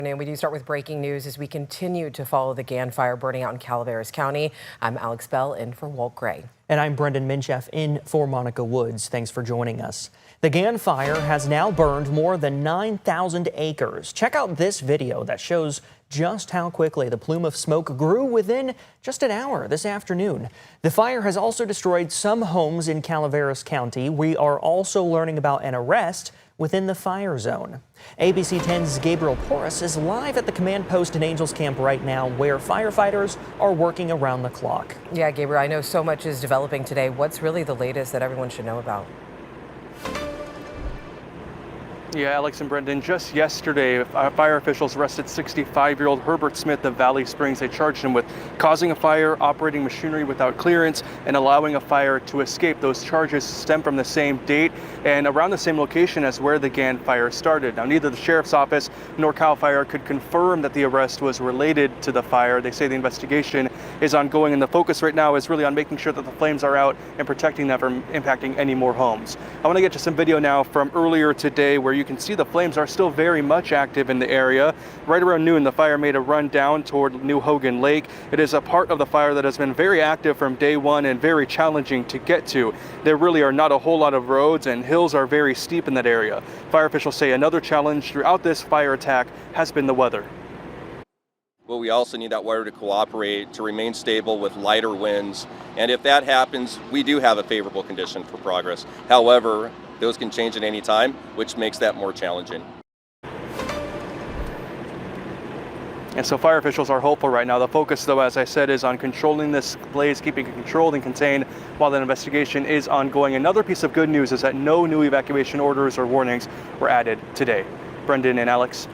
And we do start with breaking news as we continue to follow the Gann Fire burning out in Calaveras County. I'm Alex Bell in for Walt Gray. And I'm Brendan Minchef in for Monica Woods. Thanks for joining us. The Gann Fire has now burned more than 9,000 acres. Check out this video that shows just how quickly the plume of smoke grew within just an hour this afternoon. The fire has also destroyed some homes in Calaveras County. We are also learning about an arrest within the fire zone. ABC 10's Gabriel Porras is live at the command post in Angels Camp right now, where firefighters are working around the clock. Yeah, Gabriel, I know so much is developing today. What's really the latest that everyone should know about? Yeah, Alex and Brendan, just yesterday, fire officials arrested 65-year-old Herbert Smith of Valley Springs. They charged him with causing a fire, operating machinery without clearance, and allowing a fire to escape. Those charges stem from the same date and around the same location as where the Gann Fire started. Now, neither the sheriff's office nor Cal Fire could confirm that the arrest was related to the fire. They say the investigation is ongoing, and the focus right now is really on making sure that the flames are out and protecting them from impacting any more homes. I want to get to some video now from earlier today where you can see the flames are still very much active in the area. Right around noon, the fire made a run down toward New Hogan Lake. It is a part of the fire that has been very active from day one and very challenging to get to. There really are not a whole lot of roads, and hills are very steep in that area. Fire officials say another challenge throughout this fire attack has been the weather. Well, we also need that water to cooperate, to remain stable with lighter winds. And if that happens, we do have a favorable condition for progress. However, those can change at any time, which makes that more challenging. And so fire officials are hopeful right now. The focus, though, as I said, is on controlling this blaze, keeping it controlled and contained while the investigation is ongoing. Another piece of good news is that no new evacuation orders or warnings were added today. Brendan and Alex.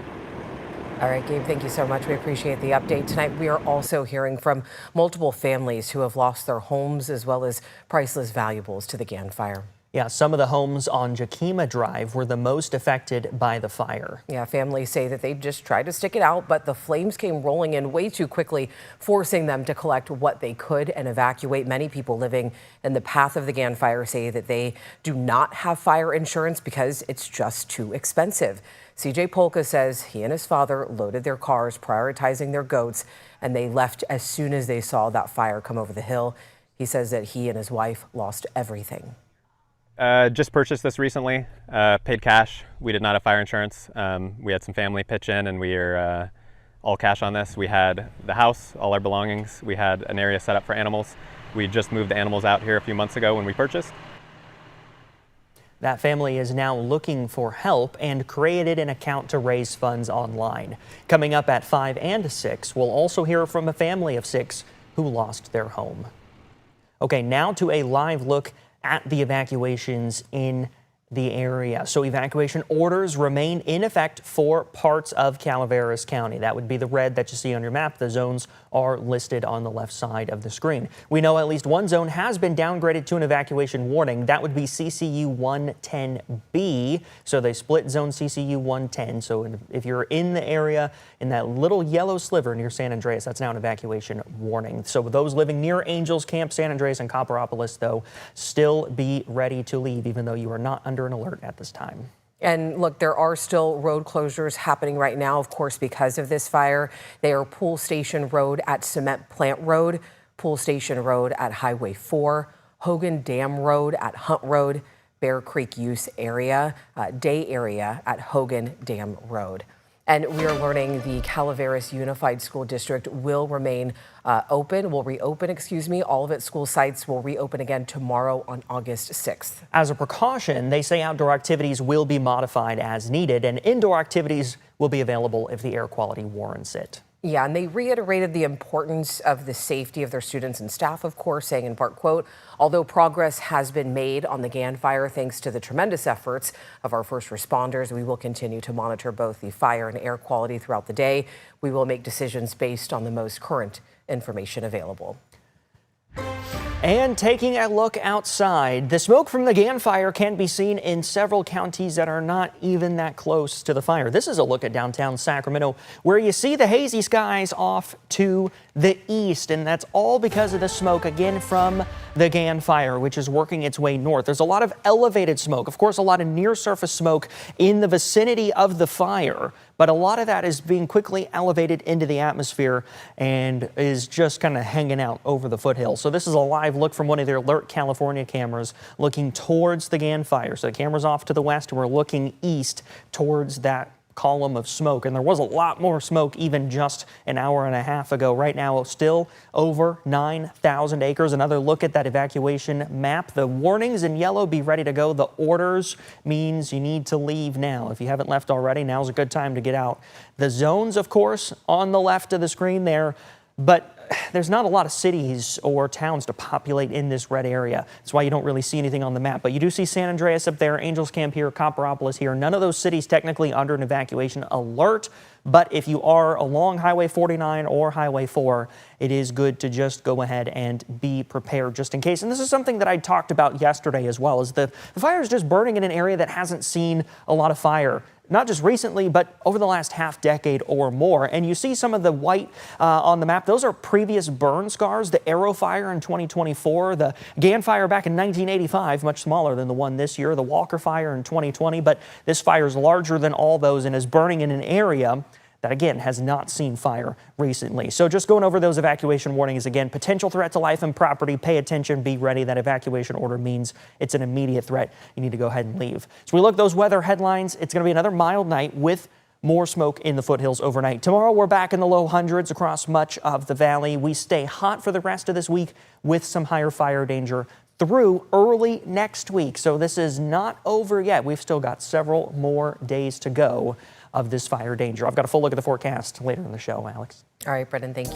All right, Gabe, thank you so much. We appreciate the update tonight. We are also hearing from multiple families who have lost their homes as well as priceless valuables to the Gann Fire. Yeah, some of the homes on Jakima Drive were the most affected by the fire. Yeah, families say that they just tried to stick it out, but the flames came rolling in way too quickly, forcing them to collect what they could and evacuate. Many people living in the path of the Gann Fire say that they do not have fire insurance because it's just too expensive. CJ Polka says he and his father loaded their cars, prioritizing their goats, and they left as soon as they saw that fire come over the hill. He says that he and his wife lost everything. Just purchased this recently, paid cash. We did not have fire insurance. We had some family pitch in, and we are all cash on this. We had the house, all our belongings. We had an area set up for animals. We just moved the animals out here a few months ago when we purchased. That family is now looking for help and created an account to raise funds online. Coming up at 5 and 6, we'll also hear from a family of 6 who lost their home. Okay, now to a live look at the evacuations in the area. So evacuation orders remain in effect for parts of Calaveras County. That would be the red that you see on your map. The zones are listed on the left side of the screen. We know at least one zone has been downgraded to an evacuation warning. That would be CCU 110B. So they split zone CCU 110. So if you're in the area in that little yellow sliver near San Andreas, that's now an evacuation warning. So those living near Angels Camp, San Andreas, and Copperopolis, though, still be ready to leave, even though you are not under an alert at this time. And look, there are still road closures happening right now, of course, because of this fire. They are Pool Station Road at Cement Plant Road, Pool Station Road at Highway 4, Hogan Dam Road at Hunt Road, Bear Creek Use Area, Day Area at Hogan Dam Road. And we are learning the Calaveras Unified School District will reopen. All of its school sites will reopen again tomorrow on August 6th. As a precaution, they say outdoor activities will be modified as needed, and indoor activities will be available if the air quality warrants it. Yeah, and they reiterated the importance of the safety of their students and staff, of course, saying in part, quote, although progress has been made on the Gann Fire thanks to the tremendous efforts of our first responders, we will continue to monitor both the fire and air quality throughout the day. We will make decisions based on the most current information available. And taking a look outside, the smoke from the Gann Fire can be seen in several counties that are not even that close to the fire. This is a look at downtown Sacramento, where you see the hazy skies off to the east, and that's all because of the smoke, again, from the Gann Fire, which is working its way north. There's a lot of elevated smoke, of course, a lot of near-surface smoke in the vicinity of the fire, but a lot of that is being quickly elevated into the atmosphere and is just kind of hanging out over the foothills. So this is a live look from one of their Alert California cameras looking towards the Gann Fire. So the camera's off to the west, and we're looking east towards that column of smoke, and there was a lot more smoke even just an hour and a half ago. Right now, still over 9,000 acres. Another look at that evacuation map. The warnings in yellow, be ready to go. The orders means you need to leave now. If you haven't left already, now's a good time to get out. The zones, of course, on the left of the screen there, but there's not a lot of cities or towns to populate in this red area. That's why you don't really see anything on the map. But you do see San Andreas up there, Angels Camp here, Copperopolis here. None of those cities technically under an evacuation alert. But if you are along Highway 49 or Highway 4, it is good to just go ahead and be prepared just in case. And this is something that I talked about yesterday as well, is the fire is just burning in an area that hasn't seen a lot of fire. Not just recently, but over the last half decade or more. And you see some of the white on the map. Those are previous burn scars. The Arrow Fire in 2024, the Gann Fire back in 1985, much smaller than the one this year, the Walker Fire in 2020. But this fire is larger than all those and is burning in an area that, again, has not seen fire recently. So just going over those evacuation warnings again. Potential threat to life and property. Pay attention. Be ready. That evacuation order means it's an immediate threat. You need to go ahead and leave. So we look at those weather headlines. It's going to be another mild night with more smoke in the foothills overnight. Tomorrow, we're back in the low hundreds across much of the valley. We stay hot for the rest of this week with some higher fire danger through early next week. So this is not over yet. We've still got several more days to go of this fire danger. I've got a full look at the forecast later in the show, Alex. All right, Brendan, thank you.